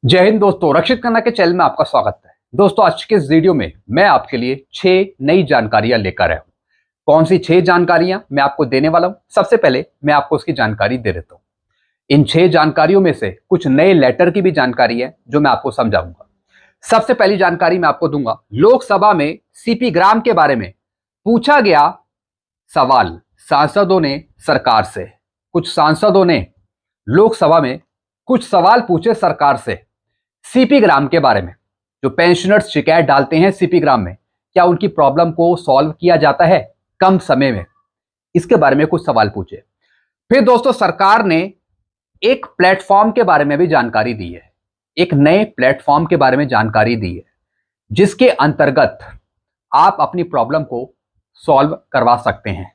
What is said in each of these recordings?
जय हिंद दोस्तों, रक्षित खन्ना के चैनल में आपका स्वागत है। दोस्तों, आज के इस वीडियो में मैं आपके लिए 6 नई जानकारियां लेकर आया हूं। कौन सी 6 जानकारियां मैं आपको देने वाला हूं? सबसे पहले मैं आपको उसकी जानकारी दे देता हूं। इन 6 जानकारियों में से कुछ नए लेटर की भी जानकारी है जो मैं आपको समझाऊंगा। सबसे पहली जानकारी मैं आपको दूंगा, लोकसभा में सीपी ग्राम के बारे में पूछा गया सवाल सांसदों ने सरकार से। कुछ सांसदों ने लोकसभा में कुछ सवाल पूछे सरकार से सीपी ग्राम के बारे में। जो पेंशनर्स शिकायत डालते हैं सीपी ग्राम में, क्या उनकी प्रॉब्लम को सॉल्व किया जाता है कम समय में? इसके बारे में कुछ सवाल पूछे। फिर दोस्तों, सरकार ने एक प्लेटफॉर्म के बारे में भी जानकारी दी है। एक नए प्लेटफॉर्म के बारे में जानकारी दी है जिसके अंतर्गत आप अपनी प्रॉब्लम को सॉल्व करवा सकते हैं,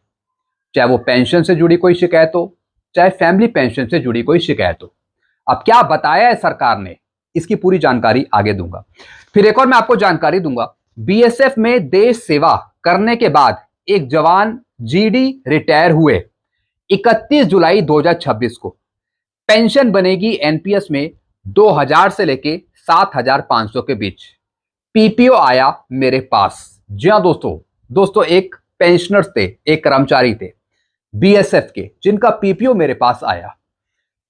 चाहे वो पेंशन से जुड़ी कोई शिकायत हो, चाहे फैमिली पेंशन से जुड़ी कोई शिकायत हो। अब क्या बताया है सरकार ने, इसकी पूरी जानकारी आगे दूंगा। फिर एक और मैं आपको जानकारी दूंगा, बीएसएफ में देश सेवा करने के बाद एक जवान जीडी रिटायर हुए। 31 जुलाई 2026 को पेंशन बनेगी एनपीएस में 2000 से लेके 7500 के बीच। पीपीओ आया मेरे पास। जी हां दोस्तों एक पेंशनर्स थे, एक कर्मचारी थे बीएसएफ के, जिनका पीपीओ मेरे पास आया।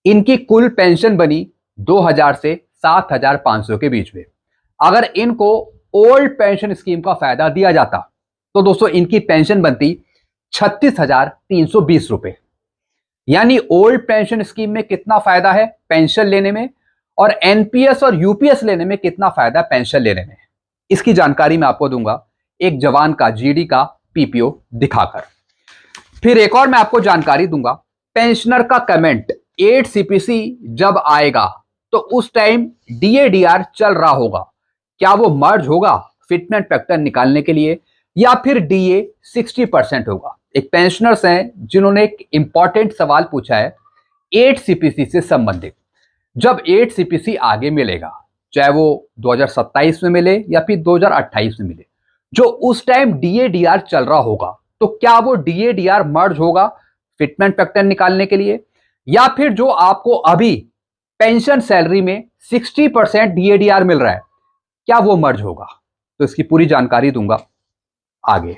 इनकी कुल पेंशन बनी 2000 से 7500 के बीच में। अगर इनको ओल्ड पेंशन स्कीम का फायदा दिया जाता तो दोस्तों इनकी पेंशन बनती 36,320 रुपए। यानी ओल्ड पेंशन स्कीम में कितना फायदा है पेंशन लेने में, और एनपीएस और यूपीएस लेने में कितना फायदा है पेंशन लेने में, इसकी जानकारी मैं आपको दूंगा एक जवान का जीडी का पीपीओ दिखाकर। फिर एक और मैं आपको जानकारी दूंगा, पेंशनर का कमेंट 8 सीपीसी जब आएगा तो उस टाइम डीएडीआर चल रहा होगा। क्या वो मर्ज होगा फिटमेंट फैक्टर निकालने के लिए, या फिर डीए 60% होगा? एक पेंशनर्स हैं जिन्होंने एक इंपॉर्टेंट सवाल पूछा है 8 सीपीसी से संबंधित। जब 8 सीपीसी आगे मिलेगा, चाहे वो 2027 में मिले या फिर 2028 में मिले, जो उस टाइम डीएडीआर चल रहा होगा, तो क्या वो डीएडीआर मर्ज होगा फिटमेंट फैक्टर निकालने के लिए, या फिर जो आपको अभी पेंशन सैलरी में 60% डीएडीआर मिल रहा है, क्या वो मर्ज होगा? तो इसकी पूरी जानकारी दूंगा आगे।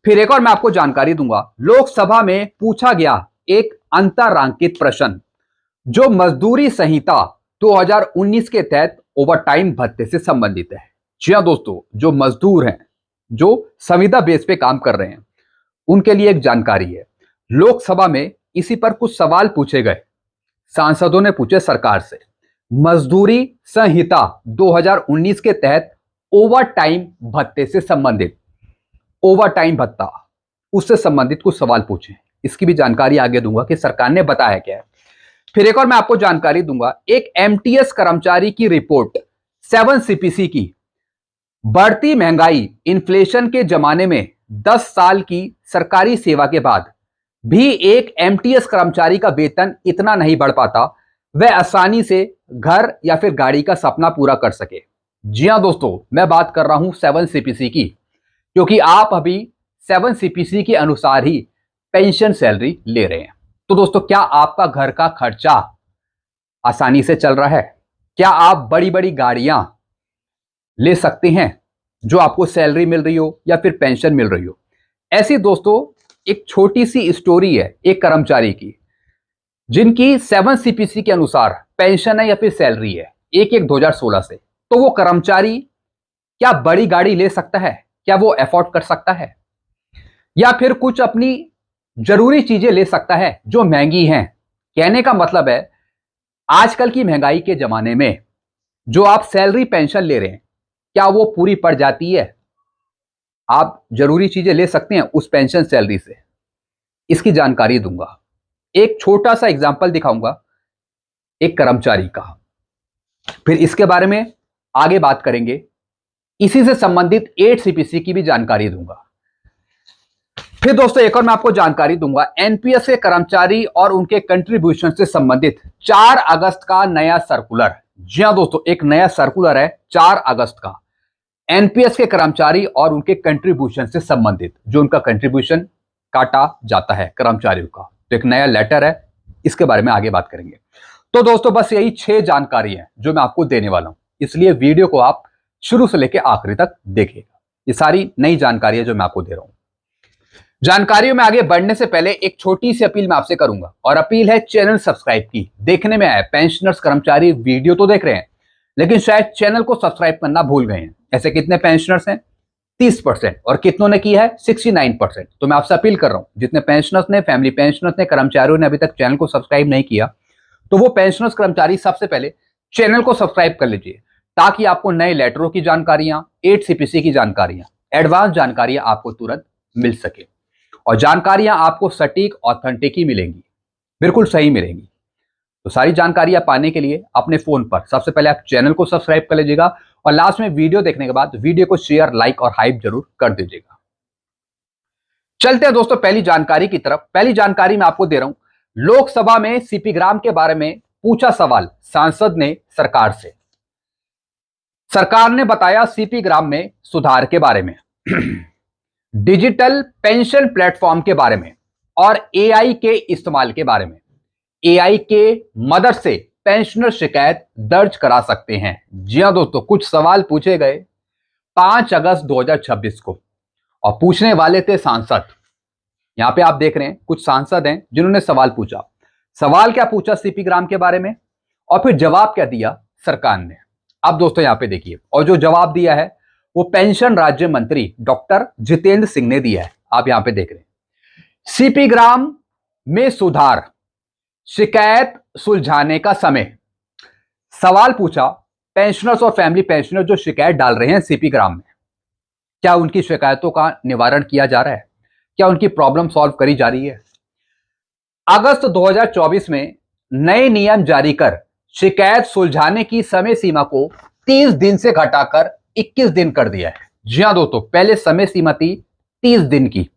फिर एक और मैं आपको जानकारी दूंगा, लोकसभा में पूछा गया एक अंतररांकित प्रश्न जो मजदूरी संहिता 2019 के तहत ओवरटाइम भत्ते से संबंधित है। जी हां दोस्तों, जो मजदूर हैं, जो संविदा बेस पे काम कर रहे हैं, उनके लिए एक जानकारी है। लोकसभा में इसी पर कुछ सवाल पूछे गए, सांसदों ने पूछे सरकार से। मजदूरी संहिता 2019 के तहत ओवरटाइम भत्ते से संबंधित, ओवरटाइम भत्ता, उससे संबंधित कुछ सवाल पूछे। इसकी भी जानकारी आगे दूंगा कि सरकार ने बताया क्या है। फिर एक और मैं आपको जानकारी दूंगा, एक एमटीएस कर्मचारी की रिपोर्ट 7 सीपीसी की, बढ़ती महंगाई इन्फ्लेशन के जमाने में 10 साल की सरकारी सेवा के बाद भी एक एमटीएस कर्मचारी का वेतन इतना नहीं बढ़ पाता वह आसानी से घर या फिर गाड़ी का सपना पूरा कर सके। जी हां दोस्तों, मैं बात कर रहा हूं 7 सीपीसी की, क्योंकि आप अभी 7 सीपीसी के अनुसार ही पेंशन सैलरी ले रहे हैं। तो दोस्तों, क्या आपका घर का खर्चा आसानी से चल रहा है? क्या आप बड़ी बड़ी गाड़ियां ले सकते हैं जो आपको सैलरी मिल रही हो या फिर पेंशन मिल रही हो? ऐसी दोस्तों एक छोटी सी स्टोरी है एक कर्मचारी की, जिनकी 7 सीपीसी के अनुसार पेंशन है या फिर सैलरी है 1/1/2016 से। तो वो कर्मचारी क्या बड़ी गाड़ी ले सकता है? क्या वो अफोर्ड कर सकता है? या फिर कुछ अपनी जरूरी चीजें ले सकता है जो महंगी हैं? कहने का मतलब है, आजकल की महंगाई के जमाने में जो आप सैलरी पेंशन ले रहे हैं, क्या वो पूरी पड़ जाती है? आप जरूरी चीजें ले सकते हैं उस पेंशन सैलरी से? इसकी जानकारी दूंगा। एक छोटा सा एग्जांपल दिखाऊंगा एक कर्मचारी का, फिर इसके बारे में आगे बात करेंगे। इसी से संबंधित 8 सीपीसी की भी जानकारी दूंगा। फिर दोस्तों एक और मैं आपको जानकारी दूंगा, एनपीएस के कर्मचारी और उनके कंट्रीब्यूशन से संबंधित 4 अगस्त का नया सर्कुलर। जी हां दोस्तों, एक नया सर्कुलर है 4 अगस्त का, एनपीएस के कर्मचारी और उनके कंट्रीब्यूशन से संबंधित, जो उनका कंट्रीब्यूशन काटा जाता है कर्मचारियों का। तो एक नया लेटर है, इसके बारे में आगे बात करेंगे। तो दोस्तों बस यही 6 जानकारी है जो मैं आपको देने वाला हूं, इसलिए वीडियो को आप शुरू से लेकर आखिरी तक देखिएगा। ये सारी नई जानकारी है जो मैं आपको दे रहा हूं। जानकारियों में आगे बढ़ने से पहले एक छोटी सी अपील मैं आपसे करूंगा, और अपील है चैनल सब्सक्राइब की। देखने में आए पेंशनर्स कर्मचारी वीडियो तो देख रहे हैं, लेकिन शायद चैनल को सब्सक्राइब करना भूल गए हैं। ऐसे कितने पेंशनर्स हैं? 30%। और कितनों ने किया है? 69%। तो मैं आपसे अपील कर रहा हूं, जितने पेंशनर्स ने, फैमिली पेंशनर्स ने, कर्मचारियों ने अभी तक चैनल को सब्सक्राइब नहीं किया, तो वो पेंशनर्स कर्मचारी सबसे पहले चैनल को सब्सक्राइब कर लीजिए, ताकि आपको नए लेटरों की जानकारियां, 8 CPC की जानकारियां, एडवांस जानकारियां आपको तुरंत मिल सके, और जानकारियां आपको सटीक, ऑथेंटिक ही मिलेंगी, बिल्कुल सही मिलेंगी। तो सारी जानकारियां पाने के लिए अपने फोन पर सबसे पहले आप चैनल को सब्सक्राइब कर लीजिएगा, और लास्ट में वीडियो देखने के बाद वीडियो को शेयर, लाइक और हाइप जरूर कर दीजिएगा। चलते हैं दोस्तों पहली जानकारी की तरफ। पहली जानकारी मैं आपको दे रहा हूं, लोकसभा में सीपी ग्राम के बारे में पूछा सवाल सांसद ने सरकार से। सरकार ने बताया सीपी ग्राम में सुधार के बारे में, डिजिटल पेंशन प्लेटफॉर्म के बारे में, और एआई के इस्तेमाल के बारे में। एआई के मदद से पेंशनर शिकायत दर्ज करा सकते हैं। जी हां दोस्तों, कुछ सवाल पूछे गए 5 अगस्त 2026 को, और पूछने वाले थे सांसद। यहां पे आप देख रहे हैं कुछ सांसद हैं जिन्होंने सवाल पूछा। सवाल क्या पूछा सीपी ग्राम के बारे में, और फिर जवाब क्या दिया सरकार ने। अब दोस्तों यहां पे देखिए, और जो जवाब दिया है वो पेंशन राज्य मंत्री डॉक्टर जितेंद्र सिंह ने दिया है। आप यहां पे देख रहे हैं, सीपी ग्राम में सुधार, शिकायत सुलझाने का समय। सवाल पूछा, पेंशनर्स और फैमिली पेंशनर जो शिकायत डाल रहे हैं सीपी ग्राम में, क्या उनकी शिकायतों का निवारण किया जा रहा है? क्या उनकी प्रॉब्लम सॉल्व करी जा रही है? अगस्त 2024 में नए नियम जारी कर शिकायत सुलझाने की समय सीमा को 30 दिन से घटाकर 21 दिन कर दिया है। जी हां दोस्तों, पहले समय सीमा थी 30 दिन की।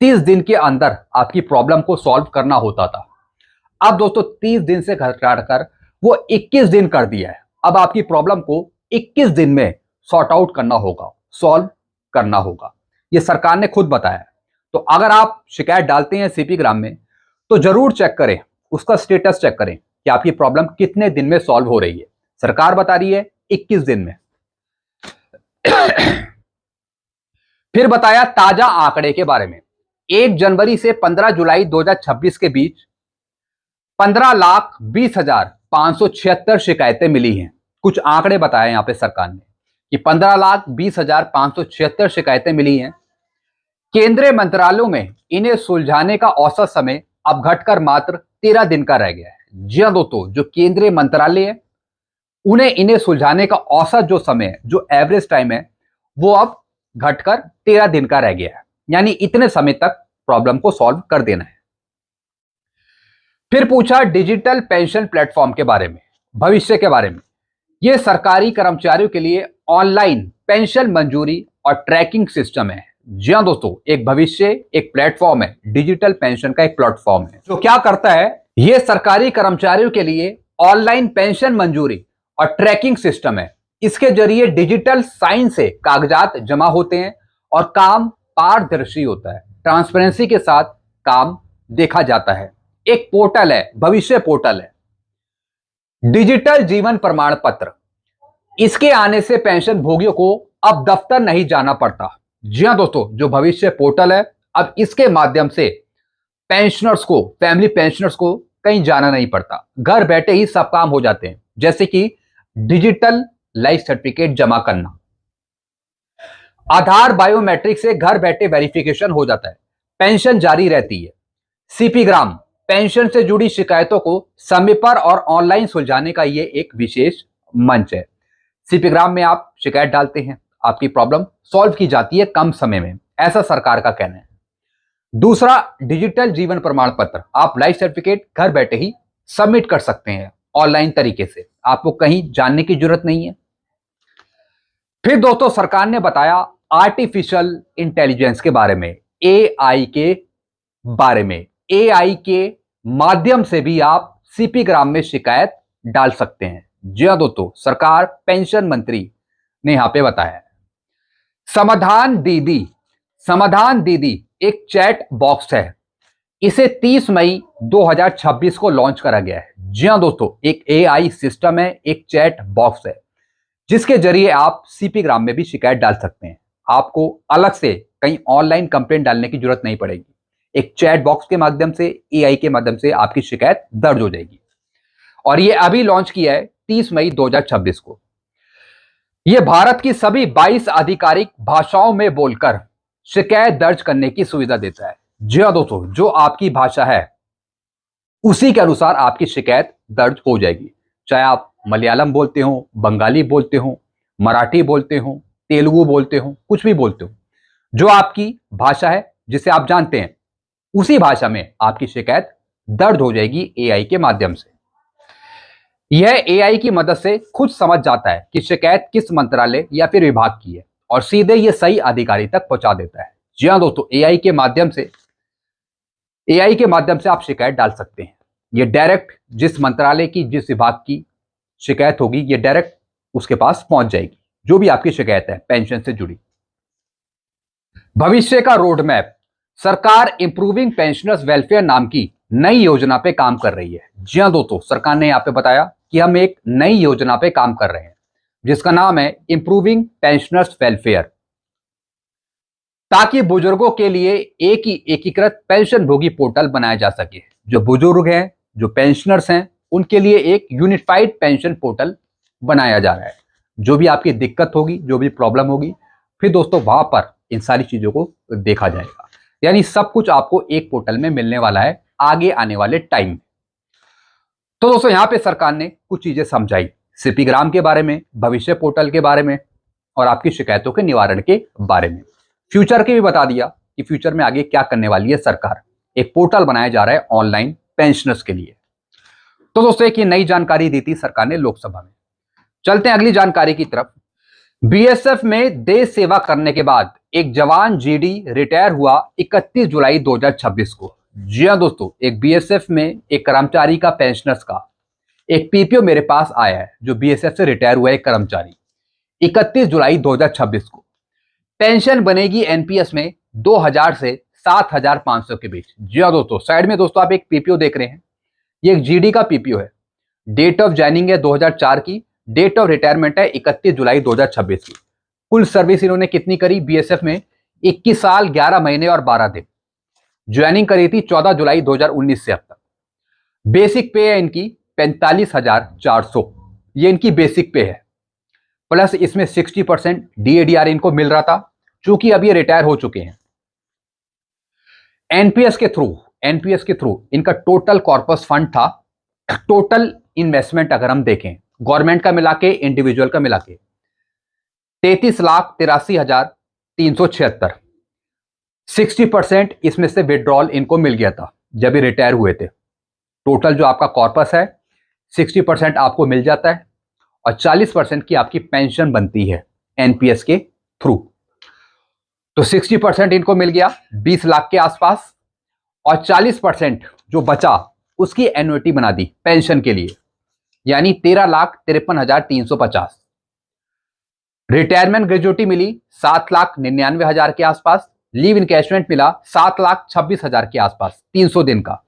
30 दिन के अंदर आपकी प्रॉब्लम को सॉल्व करना होता था। अब दोस्तों 30 दिन से घटाकर वो 21 दिन कर दिया है। अब आपकी प्रॉब्लम को 21 दिन में सॉर्ट आउट करना होगा, सॉल्व करना होगा। ये सरकार ने खुद बताया है। तो अगर आप शिकायत डालते हैं सीपी ग्राम में, तो जरूर चेक करें, उसका स्टेटस चेक करें कि आपकी प्रॉब्लम कितने दिन में सॉल्व हो रही है। सरकार बता रही है 21 दिन में। फिर बताया ताजा आंकड़े के बारे में। 1 जनवरी से 15 जुलाई 2026 के बीच 15,20,576 शिकायतें मिली हैं। कुछ आंकड़े बताए यहां पे सरकार ने कि 15,20,576 शिकायतें मिली हैं। केंद्रीय मंत्रालयों में इन्हें सुलझाने का औसत समय अब घटकर मात्र 13 दिन का रह गया है। जी हां दोस्तों, जो केंद्रीय मंत्रालय है उन्हें इन्हें सुलझाने का औसत जो समय है, जो एवरेज टाइम है, वो अब घटकर 13 दिन का रह गया है। यानी इतने समय तक प्रॉब्लम को सॉल्व कर देना है। फिर पूछा डिजिटल पेंशन प्लेटफॉर्म के बारे में, भविष्य के बारे में। यह सरकारी कर्मचारियों के लिए ऑनलाइन पेंशन मंजूरी और ट्रैकिंग सिस्टम है। जी हां दोस्तों, एक भविष्य, एक प्लेटफॉर्म है, डिजिटल पेंशन का एक प्लेटफॉर्म है जो क्या करता है, यह सरकारी कर्मचारियों के लिए ऑनलाइन पेंशन मंजूरी और ट्रैकिंग सिस्टम है। इसके जरिए डिजिटल साइन से कागजात जमा होते हैं और काम पारदर्शी होता है, ट्रांसपेरेंसी के साथ काम देखा जाता है। एक पोर्टल है, भविष्य पोर्टल है। डिजिटल जीवन प्रमाण पत्र, इसके आने से पेंशन भोगियों को अब दफ्तर नहीं जाना पड़ता। जी हां दोस्तों, जो भविष्य पोर्टल है, अब इसके माध्यम से पेंशनर्स को, फैमिली पेंशनर्स को कहीं जाना नहीं पड़ता, घर बैठे ही सब काम हो जाते हैं। जैसे कि डिजिटल लाइफ सर्टिफिकेट जमा करना, आधार बायोमेट्रिक से घर बैठे वेरिफिकेशन हो जाता है, पेंशन जारी रहती है। सीपी ग्राम पेंशन से जुड़ी शिकायतों को समय पर और ऑनलाइन सुलझाने का यह एक विशेष मंच है। सीपी ग्राम में आप शिकायत डालते हैं, आपकी प्रॉब्लम सॉल्व की जाती है कम समय में, ऐसा सरकार का कहना है। दूसरा, डिजिटल जीवन प्रमाण पत्र, आप लाइफ सर्टिफिकेट घर बैठे ही सबमिट कर सकते हैं ऑनलाइन तरीके से, आपको कहीं जाने की जरूरत नहीं है। फिर दोस्तों सरकार ने बताया आर्टिफिशियल इंटेलिजेंस के बारे में, एआई के बारे में। एआई के माध्यम से भी आप सीपी ग्राम में शिकायत डाल सकते हैं। जी हां दोस्तों, सरकार, पेंशन मंत्री ने यहां पे बताया। समाधान दीदी, समाधान दीदी एक चैट बॉक्स है। इसे 30 मई 2026 को लॉन्च करा गया है। जी हां दोस्तों, एक एआई सिस्टम है, एक चैट बॉक्स है, जिसके जरिए आप सीपी ग्राम में भी शिकायत डाल सकते हैं। आपको अलग से कहीं ऑनलाइन कंप्लेंट डालने की जरूरत नहीं पड़ेगी। एक चैट बॉक्स के माध्यम से, एआई के माध्यम से आपकी शिकायत दर्ज हो जाएगी। और ये अभी लॉन्च किया है 30 मई 2026 को। यह भारत की सभी 22 आधिकारिक भाषाओं में बोलकर शिकायत दर्ज करने की सुविधा देता है। जी हां दोस्तों, जो आपकी भाषा है उसी के अनुसार आपकी शिकायत दर्ज हो जाएगी। चाहे आप मलयालम बोलते हो, बंगाली बोलते हो, मराठी बोलते हो, तेलुगु बोलते हो, कुछ भी बोलते हो, जो आपकी भाषा है जिसे आप जानते हैं उसी भाषा में आपकी शिकायत दर्ज हो जाएगी एआई के माध्यम से। यह एआई की मदद से खुद समझ जाता है कि शिकायत किस मंत्रालय या फिर विभाग की है और सीधे यह सही अधिकारी तक पहुंचा देता है। जी हां दोस्तों, एआई के माध्यम से आप शिकायत डाल सकते हैं। ये डायरेक्ट जिस मंत्रालय की, जिस विभाग की शिकायत होगी, ये डायरेक्ट उसके पास पहुंच जाएगी, जो भी आपकी शिकायत है पेंशन से जुड़ी। भविष्य का रोड मैप। सरकार इंप्रूविंग पेंशनर्स वेलफेयर नाम की नई योजना पे काम कर रही है। जी हां दोस्तों, सरकार ने यहां पे बताया कि हम एक नई योजना पे काम कर रहे हैं जिसका नाम है इंप्रूविंग पेंशनर्स वेलफेयर, ताकि बुजुर्गों के लिए एक ही एकीकृत पेंशन भोगी पोर्टल बनाया जा सके। जो बुजुर्ग हैं, जो पेंशनर्स हैं, उनके लिए एक यूनिफाइड पेंशन पोर्टल बनाया जा रहा है। जो भी आपकी दिक्कत होगी, जो भी प्रॉब्लम होगी, फिर दोस्तों वहां पर इन सारी चीजों को देखा जाएगा। यानी सब कुछ आपको एक पोर्टल में मिलने वाला है आगे आने वाले टाइम में। तो दोस्तों यहां पे सरकार ने कुछ चीजें समझाई, सीपी ग्राम के बारे में, भविष्य पोर्टल के बारे में और आपकी शिकायतों के निवारण के बारे में। फ्यूचर के भी बता दिया कि फ्यूचर में आगे क्या करने वाली है सरकार। एक पोर्टल बनाया जा रहा है ऑनलाइन पेंशनर्स के लिए। तो दोस्तों एक ये नई जानकारी दी थी सरकार ने लोकसभा में। चलते हैं अगली जानकारी की तरफ। बीएसएफ में देश सेवा करने के बाद एक जवान जीडी रिटायर हुआ 31 जुलाई 2026 को। जी हां दोस्तों, एक बीएसएफ में एक कर्मचारी का, पेंशनर्स का एक पीपीओ मेरे पास आया है, जो बीएसएफ से रिटायर हुआ एक कर्मचारी 31 जुलाई 2026 को। पेंशन बनेगी एनपीएस में 2000 से 7500 के बीच। जी हां दोस्तों, साइड में दोस्तों आप एक पीपीओ देख रहे हैं, ये एक जीडी का पीपीओ है। डेट ऑफ ज्वाइनिंग है 2004 की, डेट ऑफ रिटायरमेंट है 31 जुलाई 2026 की। कुल सर्विस इन्होंने कितनी करी बीएसएफ में? 21 साल 11 महीने और 12 दिन। ज्वाइनिंग करी थी 14 जुलाई 2019 से अब तक। बेसिक पे है इनकी 45,400, ये इनकी बेसिक पे है। प्लस इसमें 60% डीएडीआर इनको मिल रहा था, चूंकि अब ये रिटायर हो चुके हैं। एनपीएस के थ्रू इनका टोटल कॉर्पस फंड था, टोटल इन्वेस्टमेंट अगर हम देखें गवर्नमेंट का मिला के, इंडिविजुअल का मिला के 33,83,376। 60% इसमें से विड्रॉल इनको मिल गया था जब ये रिटायर हुए थे। टोटल जो आपका कॉर्पस है 60% आपको मिल जाता है और 40% की आपकी पेंशन बनती है एनपीएस के थ्रू। तो 60% इनको मिल गया 20 लाख के आसपास, और 40% जो बचा उसकी एन्युटी बना दी पेंशन के लिए, यानी 13,53,350। रिटायरमेंट ग्रेजुएटी मिली 7,99,000 के आसपास। लीव इनकैशमेंट मिला 7,26,000 के आसपास 300 दिन का।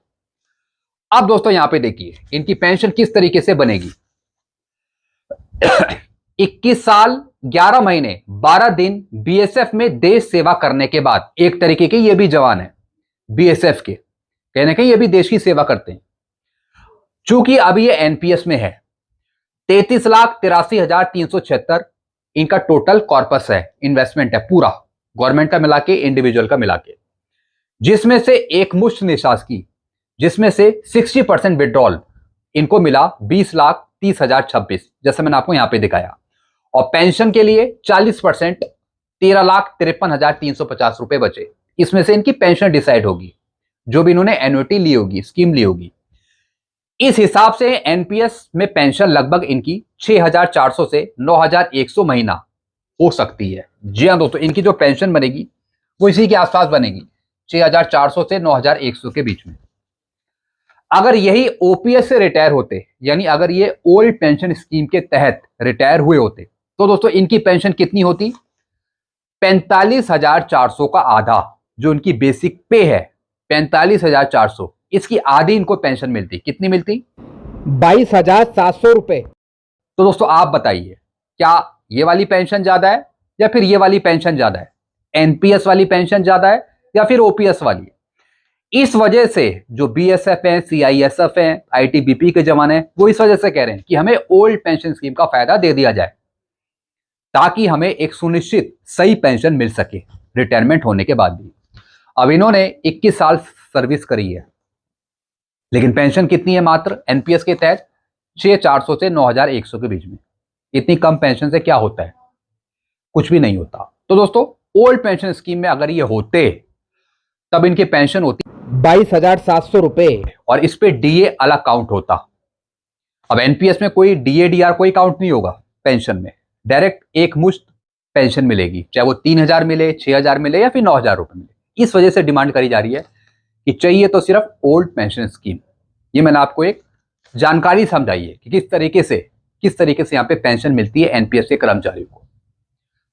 अब दोस्तों यहां पे देखिए इनकी पेंशन किस तरीके से बनेगी। 21 साल 11 महीने 12 दिन बीएसएफ में देश सेवा करने के बाद, एक तरीके के ये भी जवान है बीएसएफ के, कहीं ना कहीं ये भी देश की सेवा करते हैं। चूंकि अभी ये एनपीएस में है, 33,83,376 इनका टोटल कॉर्पस है, इन्वेस्टमेंट है पूरा, गवर्नमेंट का मिला के, इंडिविजुअल का मिला के, जिसमें से एक मुश्त निशासकी, जिसमें से 60% विड्रॉल इनको मिला 20,30,026, जैसे मैंने आपको यहां पे दिखाया। और पेंशन के लिए 40% 13,53,350 रुपए बचे। इसमें से इनकी पेंशन डिसाइड होगी, जो भी इन्होंने एन्युटी ली होगी, स्कीम ली होगी। इस हिसाब से एनपीएस में पेंशन लगभग इनकी 6,400 से 9,100 महीना हो सकती है। जी हां दोस्तों, इनकी जो पेंशन बनेगी वो इसी के आसपास बनेगी, 6,400 से 9,100 के बीच में। अगर यही ओपीएस से रिटायर होते, यानी अगर ये ओल्ड पेंशन स्कीम के तहत रिटायर हुए होते, तो दोस्तों इनकी पेंशन कितनी होती? 45,400 का आधा जो इनकी बेसिक पे है, 45,400, इसकी आधी इनको पेंशन मिलती। कितनी मिलती? 22,700 रुपए। तो दोस्तों आप बताइए, क्या ये वाली पेंशन ज्यादा है या फिर ये वाली पेंशन ज्यादा है? एनपीएस वाली पेंशन ज्यादा है या फिर ओपीएस वाली? इस वजह से जो बीएसएफ है, सीआईएसएफ है, आईटीबीपी के जवान है, वो इस वजह से कह रहे हैं कि हमें ओल्ड पेंशन स्कीम का फायदा दे दिया जाए, ताकि हमें एक सुनिश्चित सही पेंशन मिल सके रिटायरमेंट होने के बाद भी। अब इन्होंने 21 साल सर्विस करी है, लेकिन पेंशन कितनी है? मात्र एनपीएस के तहत 6,400 से 9,100 के बीच में। इतनी कम पेंशन से क्या होता है? कुछ भी नहीं होता। तो दोस्तों, ओल्ड पेंशन स्कीम में अगर ये होते तब इनकी पेंशन होती 22,700 रुपए और इस पे डीए अलग काउंट होता। अब एनपीएस में कोई डीए डीआर कोई काउंट नहीं होगा पेंशन में, डायरेक्ट एक मुश्त पेंशन मिलेगी, चाहे वो 3,000 मिले, 6,000 मिले या फिर 9,000 रुपए मिले। इस वजह से डिमांड करी जा रही है कि चाहिए तो सिर्फ ओल्ड पेंशन स्कीम। ये मैंने आपको एक जानकारी समझाई है कि किस तरीके से यहाँ पे पेंशन मिलती है एनपीएस के कर्मचारियों को।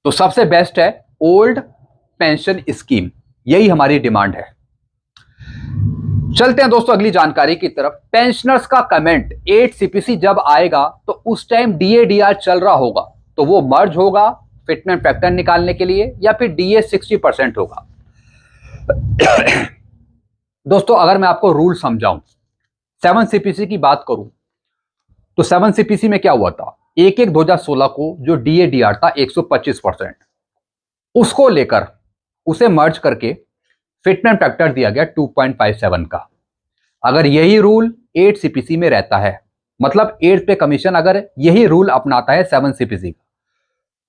तो सबसे बेस्ट है ओल्ड पेंशन स्कीम, यही हमारी डिमांड है। चलते हैं दोस्तों अगली जानकारी की तरफ। पेंशनर्स का कमेंट 8 सीपीसी जब आएगा तो उस टाइम डीए डीआर चल रहा होगा, तो वो मर्ज होगा फिटमेंट फैक्टर निकालने के लिए या फिर डीए 60% होगा। दोस्तों अगर मैं आपको रूल समझाऊं, 7 सीपीसी की बात करूं तो 7 सीपीसी में क्या हुआ था? 1/1/2016 को जो डीए डीआर था 125%, उसको लेकर उसे मर्ज करके फिटमेंट फैक्टर दिया गया 2.57 का। अगर यही रूल 8 सीपीसी में रहता है, मतलब 8 पे कमीशन अगर यही रूल अपनाता है 7 सीपीसी का,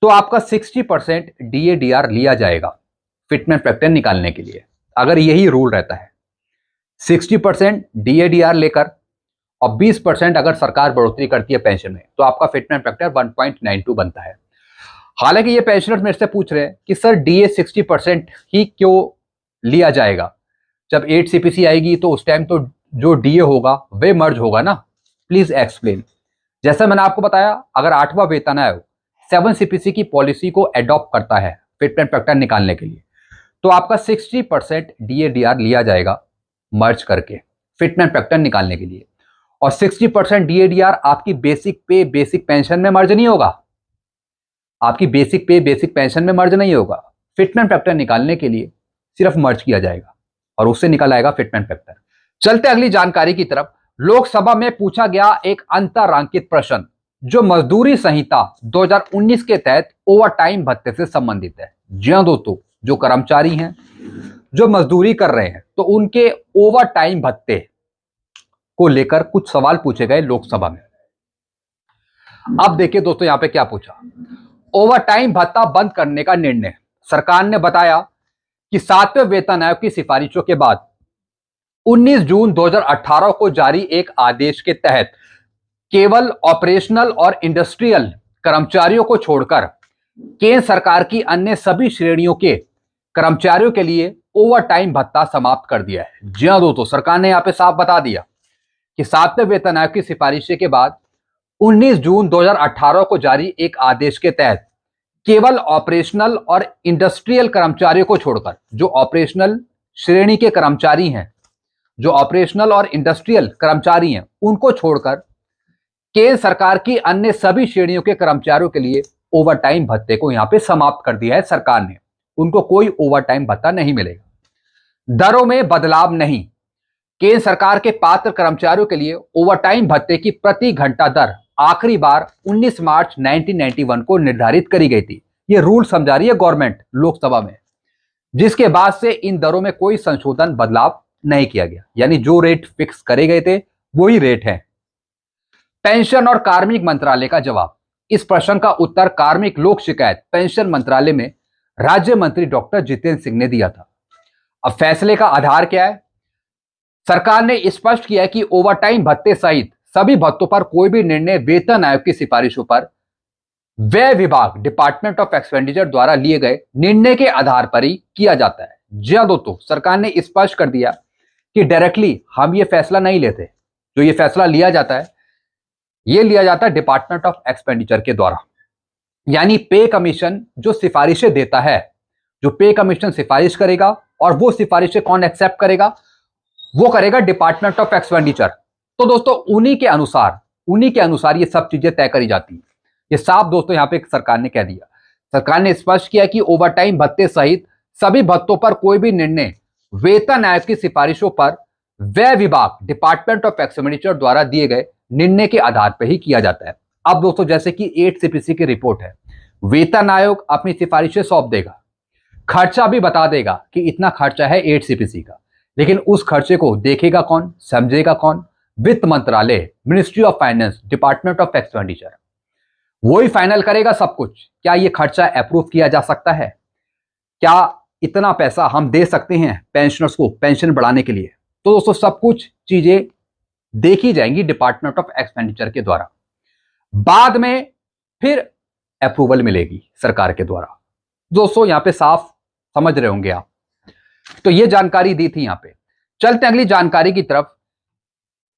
तो आपका 60% डीए डीआर लिया जाएगा फिटमेंट फैक्टर निकालने के लिए। अगर यही रूल रहता है 60% डीए डीआर लेकर और 20% अगर सरकार बढ़ोतरी करती है पेंशन में, तो आपका फिटमेंट फैक्टर 1.92 बनता है। हालांकि ये पेंशनर्स मेरे से पूछ रहे हैं कि सर डीए 60% ही क्यों लिया जाएगा? जब 8 सीपीसी आएगी तो उस टाइम तो जो डीए होगा वे मर्ज होगा ना। Please explain. जैसा मैंने आपको बताया, अगर 8वां वेतन आयोग 7 सीपीसी की पॉलिसी को एडॉप्ट करता है फिटमेंट फैक्टर निकालने के लिए, तो आपका 60% डीए डीआर लिया जाएगा मर्ज करके फिटमेंट फैक्टर निकालने के लिए, और 60% डीए डीआर आपकी बेसिक पे बेसिक पेंशन में मर्ज नहीं होगा। आपकी बेसिक पे बेसिक पेंशन में मर्ज नहीं होगा। फिटमेंट फैक्टर निकालने के लिए सिर्फ मर्ज किया जाएगा और उससे निकल आएगा फिटमेंट फैक्टर। चलते अगली जानकारी की तरफ। लोकसभा में पूछा गया एक अंतररांकित प्रश्न जो मजदूरी संहिता 2019 के तहत ओवर टाइम भत्ते से संबंधित है। जी हां दोस्तों, जो कर्मचारी हैं जो मजदूरी कर रहे हैं, तो उनके ओवर टाइम भत्ते को लेकर कुछ सवाल पूछे गए लोकसभा में। अब देखिए दोस्तों, यहां पे क्या पूछा। ओवर टाइम भत्ता बंद करने का निर्णय। सरकार ने बताया कि 7वें वेतन आयोग की सिफारिशों के बाद 19 जून 2018 को जारी एक आदेश के तहत केवल ऑपरेशनल और इंडस्ट्रियल कर्मचारियों को छोड़कर केंद्र सरकार की अन्य सभी श्रेणियों के कर्मचारियों के लिए ओवर टाइम भत्ता समाप्त कर दिया है। जी हां दोस्तों, सरकार ने यहां पे साफ बता दिया कि 7वें वेतन आयोग की सिफारिशें के बाद 19 जून 2018 को जारी एक आदेश के तहत केवल ऑपरेशनल और इंडस्ट्रियल कर्मचारियों को छोड़कर, जो ऑपरेशनल श्रेणी के कर्मचारी हैं, जो ऑपरेशनल और इंडस्ट्रियल कर्मचारी हैं, उनको छोड़कर केंद्र सरकार की अन्य सभी श्रेणियों के कर्मचारियों के लिए ओवर टाइम भत्ते को यहां पे समाप्त कर दिया है सरकार ने। उनको कोई ओवर टाइम भत्ता नहीं मिलेगा। दरों में बदलाव नहीं। केंद्र सरकार के पात्र कर्मचारियों के लिए ओवर टाइम भत्ते की प्रति घंटा दर आखिरी बार 19 मार्च 1991 को निर्धारित करी गई थी। यह रूल समझा रही है गवर्नमेंट लोकसभा में, जिसके बाद से इन दरों में कोई संशोधन बदलाव नहीं किया गया। यानी जो रेट फिक्स करे गए थे वही रेट है। पेंशन और कार्मिक मंत्रालय का जवाब। इस प्रश्न का उत्तर कार्मिक लोक शिकायत पेंशन मंत्रालय में राज्य मंत्री डॉक्टर जितेंद्र सिंह ने दिया था। अब फैसले का आधार क्या है? सरकार ने स्पष्ट किया है कि ओवर टाइम भत्ते सहित सभी भत्तों पर कोई भी निर्णय वेतन आयोग की सिफारिशों पर व्यय विभाग डिपार्टमेंट ऑफ एक्सपेंडिचर द्वारा लिए गए निर्णय के आधार पर ही किया जाता है। जी हां दोस्तों, सरकार ने स्पष्ट कर दिया कि डायरेक्टली हम ये फैसला नहीं लेते। जो ये फैसला लिया जाता है, ये लिया जाता है डिपार्टमेंट ऑफ एक्सपेंडिचर के द्वारा। यानी पे कमीशन जो सिफारिशें देता है, जो पे कमीशन सिफारिश करेगा, और वो सिफारिशें कौन एक्सेप्ट करेगा? वो करेगा डिपार्टमेंट ऑफ एक्सपेंडिचर। तो दोस्तों उन्हीं के अनुसार ये सब चीजें तय करी जाती है। ये साफ दोस्तों यहां पे सरकार ने कह दिया। सरकार ने स्पष्ट किया कि ओवरटाइम भत्ते सहित सभी भत्तों पर कोई भी निर्णय वेतन आयोग की सिफारिशों पर व्यय विभाग डिपार्टमेंट ऑफ एक्सपेंडिचर द्वारा दिए गए निर्णय के आधार पर ही किया जाता है। अब दोस्तों जैसे कि 8 सीपीसी की रिपोर्ट है, वेतन आयोग अपनी सिफारिशें सौंप देगा, खर्चा भी बता देगा कि इतना खर्चा है 8 सीपीसी का, लेकिन उस खर्चे को देखेगा कौन, समझेगा कौन? वित्त मंत्रालय, ministry of finance, department of expenditure. वही फाइनल करेगा सब कुछ। क्या ये खर्चा अप्रूव किया जा सकता है? क्या इतना पैसा हम दे सकते हैं पेंशनर्स को पेंशन बढ़ाने के लिए? तो दोस्तों सब कुछ चीजें देखी जाएंगी डिपार्टमेंट ऑफ एक्सपेंडिचर के द्वारा। बाद में फिर अप्रूवल मिलेगी सरकार के द्वारा। दोस्तों यहां पे साफ समझ रहे होंगे आप। तो ये जानकारी दी थी यहां पे। चलते अगली जानकारी की तरफ।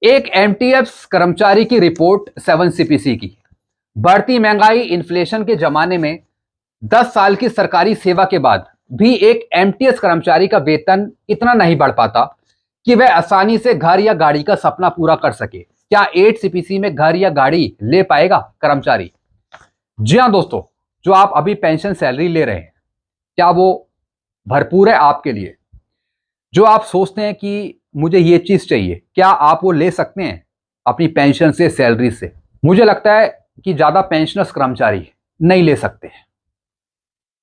एक एमटीएफ कर्मचारी की रिपोर्ट 7 सीपीसी की। बढ़ती महंगाई, इन्फ्लेशन के जमाने में 10 साल की सरकारी सेवा के बाद भी एक एमटीएस कर्मचारी का वेतन इतना नहीं बढ़ पाता कि वह आसानी से घर या गाड़ी का सपना पूरा कर सके। क्या 8 सीपीसी में घर या गाड़ी ले पाएगा कर्मचारी? जी हां दोस्तों, जो आप अभी पेंशन सैलरी ले रहे हैं, क्या वो भरपूर है आपके लिए? जो आप सोचते हैं कि मुझे ये चीज चाहिए, क्या आप वो ले सकते हैं अपनी पेंशन से, सैलरी से? मुझे लगता है कि ज्यादा पेंशनर्स कर्मचारी नहीं ले सकते।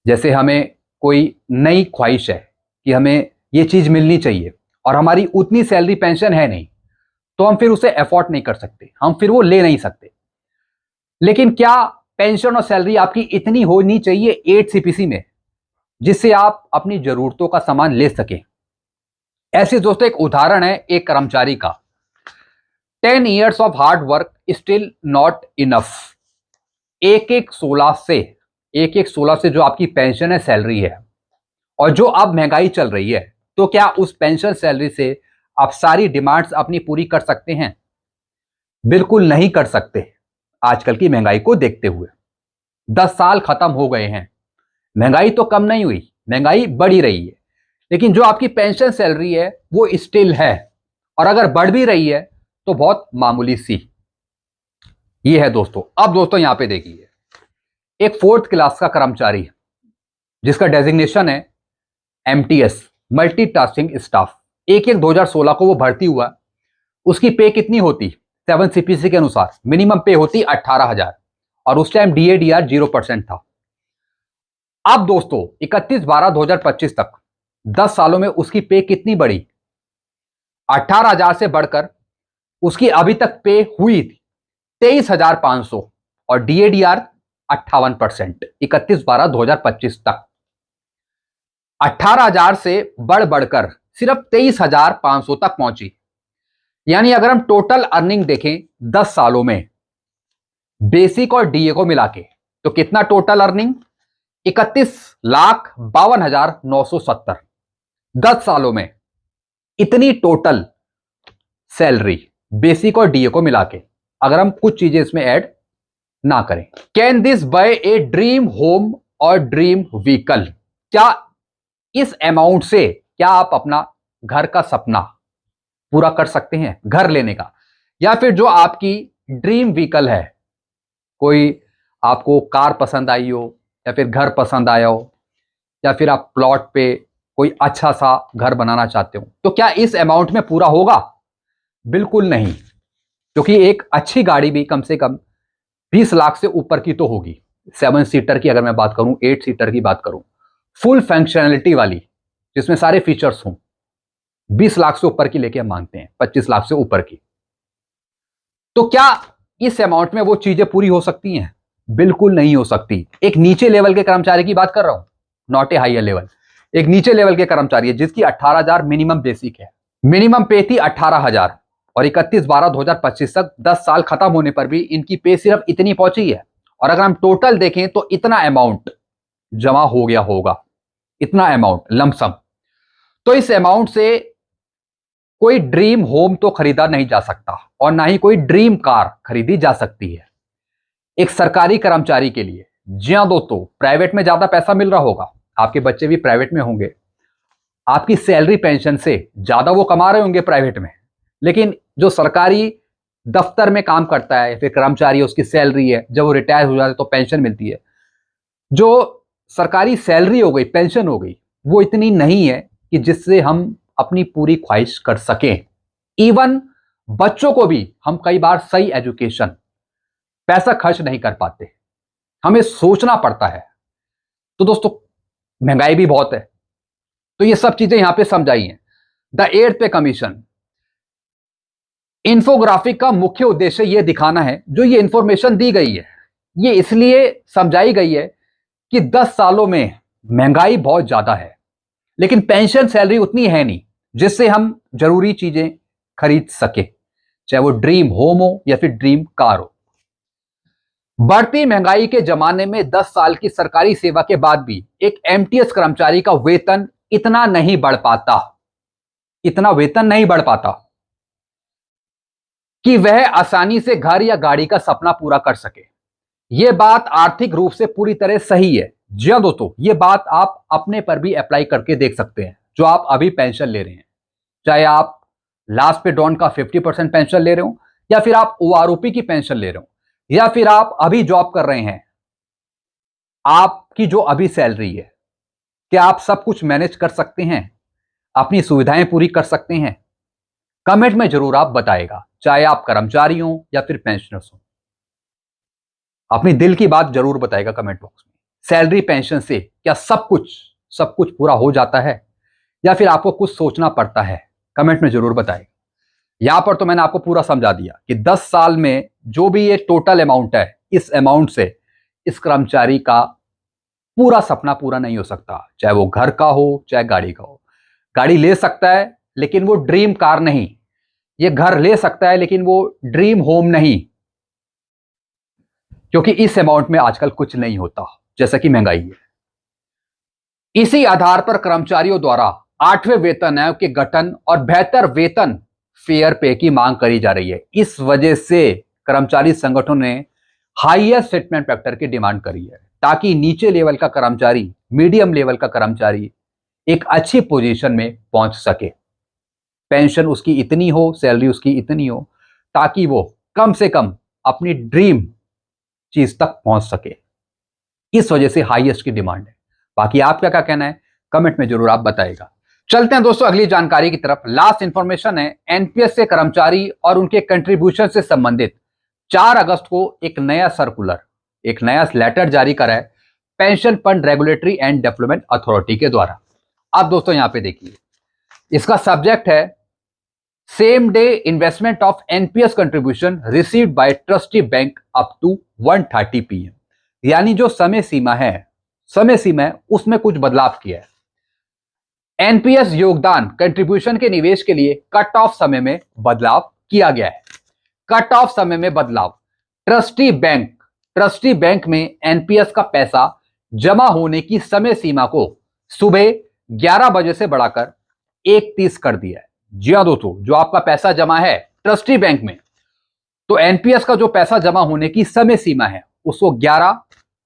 जैसे हमें कोई नई ख्वाहिश है कि हमें ये चीज मिलनी चाहिए और हमारी उतनी सैलरी पेंशन है नहीं, तो हम फिर उसे अफोर्ड नहीं कर सकते, हम फिर वो ले नहीं सकते। लेकिन क्या पेंशन और सैलरी आपकी इतनी होनी चाहिए 8 सीपीसी में जिससे आप अपनी जरूरतों का सामान ले सकें? ऐसे दोस्तों एक उदाहरण है एक कर्मचारी का। 10 years of hard work still not enough. एक एक 16 से जो आपकी पेंशन है, सैलरी है, और जो अब महंगाई चल रही है, तो क्या उस पेंशन सैलरी से आप सारी डिमांड्स अपनी पूरी कर सकते हैं? बिल्कुल नहीं कर सकते। आजकल की महंगाई को देखते हुए 10 साल खत्म हो गए हैं, महंगाई तो कम नहीं हुई, महंगाई बढ़ी रही है, लेकिन जो आपकी पेंशन सैलरी है वो स्टिल है, और अगर बढ़ भी रही है तो बहुत मामूली सी। ये है दोस्तों। अब दोस्तों यहां पे देखिए, एक 4th क्लास का कर्मचारी जिसका डेजिग्नेशन है एमटीएस, मल्टीटास्किंग स्टाफ, 1/1/2016 को वो भर्ती हुआ। उसकी पे कितनी होती? 7 सीपीसी के अनुसार मिनिमम पे होती 18,000, और उस टाइम डीएडीआर 0% था। अब दोस्तों 31/12/2025 तक 10 सालों में उसकी पे कितनी बढ़ी? 18,000 से बढ़कर उसकी अभी तक पे हुई थी 23,500, और डीएडीआर 58%। 31/12/2025 तक 18,000 से बढ़कर सिर्फ 23,500 तक पहुंची। यानी अगर हम टोटल अर्निंग देखें 10 सालों में बेसिक और डीए को मिला के, तो कितना टोटल अर्निंग? 31,52,970। 10 सालों में इतनी टोटल सैलरी बेसिक और डीए को मिला के, अगर हम कुछ चीजें इसमें ऐड ना करें। Can this by a dream home और ड्रीम व्हीकल? क्या इस अमाउंट से क्या आप अपना घर का सपना पूरा कर सकते हैं, घर लेने का? या फिर जो आपकी ड्रीम व्हीकल है, कोई आपको कार पसंद आई हो, या फिर घर पसंद आया हो, या फिर आप प्लॉट पे कोई अच्छा सा घर बनाना चाहते हो, तो क्या इस अमाउंट में पूरा होगा? बिल्कुल नहीं, क्योंकि एक अच्छी गाड़ी भी कम से कम 20 लाख से ऊपर की तो होगी। 7 सीटर की अगर मैं बात करूं, 8 सीटर की बात करूं, फुल फंक्शनैलिटी वाली जिसमें सारे फीचर्स हों, 20 लाख से ऊपर की लेके हम मांगते हैं, 25 लाख से ऊपर की। तो क्या इस अमाउंट में वो चीजें पूरी हो सकती हैं? बिल्कुल नहीं हो सकती। एक नीचे लेवल के कर्मचारी की बात कर रहा हूं, नॉट ए हायर लेवल। एक नीचे लेवल के कर्मचारी है जिसकी 18,000 मिनिमम बेसिक है, मिनिमम पे थी 18,000, और 31/12/2025 तक 10 साल खत्म होने पर भी इनकी पे सिर्फ इतनी पहुंची है। और अगर हम टोटल देखें तो इतना अमाउंट जमा हो गया होगा, इतना अमाउंट लमसम। तो इस अमाउंट से कोई ड्रीम होम तो खरीदा नहीं जा सकता, और ना ही कोई ड्रीम कार खरीदी जा सकती है एक सरकारी कर्मचारी के लिए। जी हां दोस्तों, प्राइवेट में ज्यादा पैसा मिल रहा होगा, आपके बच्चे भी प्राइवेट में होंगे, आपकी सैलरी पेंशन से ज्यादा वो कमा रहे होंगे प्राइवेट में, लेकिन जो सरकारी दफ्तर में काम करता है फिर कर्मचारी है, उसकी सैलरी है, जब वो रिटायर हो जाता है तो पेंशन मिलती है। जो सरकारी सैलरी हो गई, पेंशन हो गई, वो इतनी नहीं है कि जिससे हम अपनी पूरी ख्वाहिश कर सकें। इवन बच्चों को भी हम कई बार सही एजुकेशन पैसा खर्च नहीं कर पाते, हमें सोचना पड़ता है। तो दोस्तों महंगाई भी बहुत है, तो ये सब चीजें यहां पे समझाई हैं। द 8th पे कमीशन, इंफोग्राफिक का मुख्य उद्देश्य यह दिखाना है, जो ये इंफॉर्मेशन दी गई है ये इसलिए समझाई गई है कि 10 सालों में महंगाई बहुत ज्यादा है, लेकिन पेंशन सैलरी उतनी है नहीं जिससे हम जरूरी चीजें खरीद सके, चाहे वो ड्रीम होम हो या फिर ड्रीम कार हो। बढ़ती महंगाई के जमाने में 10 साल की सरकारी सेवा के बाद भी एक एमटीएस कर्मचारी का वेतन इतना नहीं बढ़ पाता, इतना वेतन नहीं बढ़ पाता कि वह आसानी से घर या गाड़ी का सपना पूरा कर सके। यह बात आर्थिक रूप से पूरी तरह सही है। जी हां दोस्तों, यह बात आप अपने पर भी अप्लाई करके देख सकते हैं। जो आप अभी पेंशन ले रहे हैं, चाहे आप लास्ट पे डॉन का 50% पेंशन ले रहे हो, या फिर आप ओआरओपी की पेंशन ले रहे हो, या फिर आप अभी जॉब कर रहे हैं, आपकी जो अभी सैलरी है, क्या आप सब कुछ मैनेज कर सकते हैं, अपनी सुविधाएं पूरी कर सकते हैं? कमेंट में जरूर आप बताएगा, चाहे आप कर्मचारी हो या फिर पेंशनर्स हो। अपनी दिल की बात जरूर बताएगा कमेंट बॉक्स में। सैलरी पेंशन से क्या सब कुछ पूरा हो जाता है, या फिर आपको कुछ सोचना पड़ता है? कमेंट में जरूर बताएगा। यहां पर तो मैंने आपको पूरा समझा दिया कि 10 साल में जो भी ये टोटल अमाउंट है, इस अमाउंट से इस कर्मचारी का पूरा सपना पूरा नहीं हो सकता, चाहे वो घर का हो चाहे गाड़ी का हो। गाड़ी ले सकता है लेकिन वो ड्रीम कार नहीं, ये घर ले सकता है लेकिन वो ड्रीम होम नहीं, क्योंकि इस अमाउंट में आजकल कुछ नहीं होता, जैसा कि महंगाई है। इसी आधार पर कर्मचारियों द्वारा 8वें वेतन आयोग के गठन और बेहतर वेतन फेयर पे की मांग करी जा रही है। इस वजह से कर्मचारी संगठनों ने हाईएस्ट सेटलमेंट फैक्टर की डिमांड करी है, ताकि नीचे लेवल का कर्मचारी, मीडियम लेवल का कर्मचारी एक अच्छी पोजीशन में पहुंच सके। पेंशन उसकी इतनी हो, सैलरी उसकी इतनी हो, ताकि वो कम से कम अपनी ड्रीम चीज तक पहुंच सके। इस वजह से हाईएस्ट की डिमांड है। बाकी आपका क्या कहना है, कमेंट में जरूर आप बताएगा। चलते हैं दोस्तों अगली जानकारी की तरफ। लास्ट इंफॉर्मेशन है, एनपीएस से कर्मचारी और उनके कंट्रीब्यूशन से संबंधित 4 अगस्त को एक नया सर्कुलर, एक नया लेटर जारी करा है pension fund regulatory and development authority के द्वारा। अब दोस्तों यहां पे देखिए, इसका सब्जेक्ट है same day investment of NPS contribution received by trustee bank up to 1:30 PM। यानी जो समय सीमा है उसमें कुछ बदलाव किया है। एनपीएस योगदान कंट्रीब्यूशन के निवेश के लिए कट ऑफ समय में बदलाव किया गया है। कट ऑफ समय में बदलाव, ट्रस्टी बैंक में एनपीएस का पैसा जमा होने की समय सीमा को सुबह 11 बजे से बढ़ाकर 1:30 कर दिया है। जी हां दोस्तों, जो आपका पैसा जमा है ट्रस्टी बैंक में, तो एनपीएस का जो पैसा जमा होने की समय सीमा है उसको 11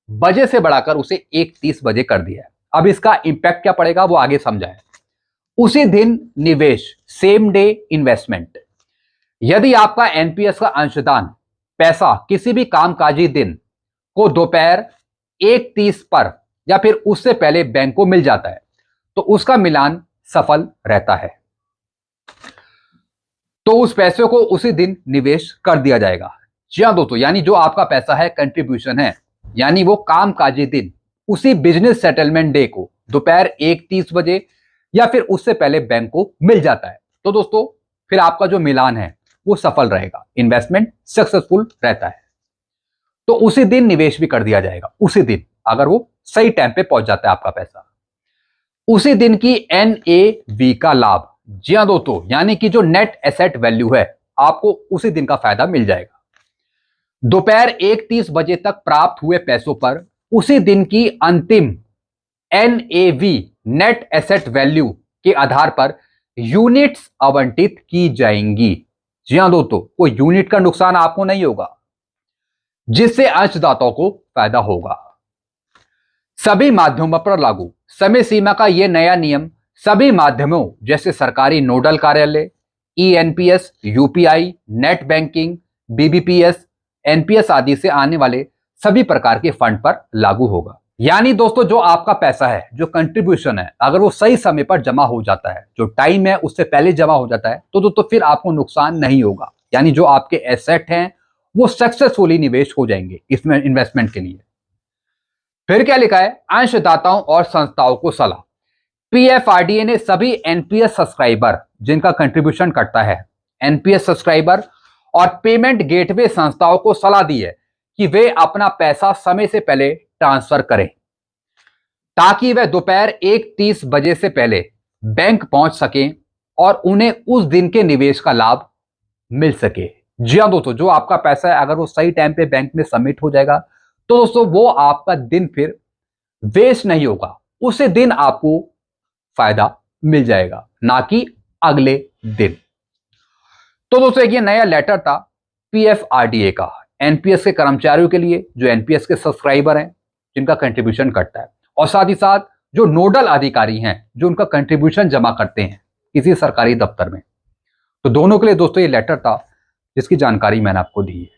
बजे से बढ़ाकर उसे 1:30 बजे कर दिया है। अब इसका इंपैक्ट क्या पड़ेगा वो आगे समझाएं। उसी दिन निवेश, सेम डे इन्वेस्टमेंट, यदि आपका एनपीएस का अंशदान पैसा किसी भी कामकाजी दिन को दोपहर 1:30 पर या फिर उससे पहले बैंक को मिल जाता है, तो उसका मिलान सफल रहता है, तो उस पैसे को उसी दिन निवेश कर दिया जाएगा। जी हां दोस्तों, यानी जो आपका पैसा है, कंट्रीब्यूशन है, यानी वो कामकाजी दिन उसी बिजनेस सेटलमेंट डे को दोपहर 1:30 बजे या फिर उससे पहले बैंक को मिल जाता है, तो दोस्तों फिर आपका जो मिलान है वो सफल रहेगा, इन्वेस्टमेंट सक्सेसफुल रहता है। तो उसी दिन निवेश भी कर दिया जाएगा, उसी दिन, अगर वो सही टाइम पे पहुंच जाता है आपका पैसा। उसी दिन की एनएवी का लाभ, जी हां दोस्तों, यानी कि जो नेट एसेट वैल्यू है, आपको उसी दिन का फायदा मिल जाएगा। दोपहर 1:30 बजे तक प्राप्त हुए पैसों पर उसी दिन की अंतिम एनएवी, नेट एसेट वैल्यू के आधार पर यूनिट्स आवंटित की जाएंगी। जी हां दोस्तों, कोई यूनिट का नुकसान आपको नहीं होगा, जिससे अंशदाताओं को फायदा होगा। सभी माध्यमों पर लागू, समय सीमा का यह नया नियम सभी माध्यमों जैसे सरकारी नोडल कार्यालय, ENPS, UPI, net banking, BBPS, NPS आदि से आने वाले सभी प्रकार के फंड पर लागू होगा। यानी दोस्तों जो आपका पैसा है, जो कंट्रीब्यूशन है, अगर वो सही समय पर जमा हो जाता है, जो टाइम है उससे पहले जमा हो जाता है, तो दोस्तों फिर आपको नुकसान नहीं होगा। यानी जो आपके एसेट हैं वो सक्सेसफुली निवेश हो जाएंगे इसमें इन्वेस्टमेंट के लिए। फिर क्या लिखा है, अंशदाताओं और संस्थाओं को सलाह। PFRDA ने सभी NPS सब्सक्राइबर जिनका कंट्रीब्यूशन करता है, NPS सब्सक्राइबर और पेमेंट गेटवे संस्थाओं को सलाह दी है कि वे अपना पैसा समय से पहले ट्रांसफर करें ताकि वह दोपहर 1:30 बजे से पहले बैंक पहुंच सकें और उन्हें उस दिन के निवेश का लाभ मिल सके। जी हां दोस्तों, जो आपका पैसा है अगर वो सही टाइम पे बैंक में सबमिट हो जाएगा तो दोस्तों वो आपका दिन फिर वेस्ट नहीं होगा, उसी दिन आपको फायदा मिल जाएगा, ना कि अगले दिन। तो दोस्तों एक ये नया लेटर था PFRDA का NPS के कर्मचारियों के लिए जो NPS के सब्सक्राइबर हैं, जिनका कंट्रीब्यूशन करता है, और साथ ही साथ जो नोडल अधिकारी हैं जो उनका कंट्रीब्यूशन जमा करते हैं किसी सरकारी दफ्तर में। तो दोनों के लिए दोस्तों ये लेटर था जिसकी जानकारी मैंने आपको दी है।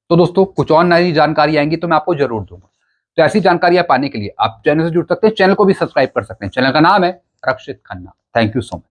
तो दोस्तों कुछ और नई जानकारी आएंगी तो मैं आपको जरूर दूंगा। तो ऐसी जानकारियां पाने के लिए आप चैनल से जुड़ सकते हैं, चैनल को भी सब्सक्राइब कर सकते हैं। चैनल का नाम है Rakshit Khanna. Thank you so much.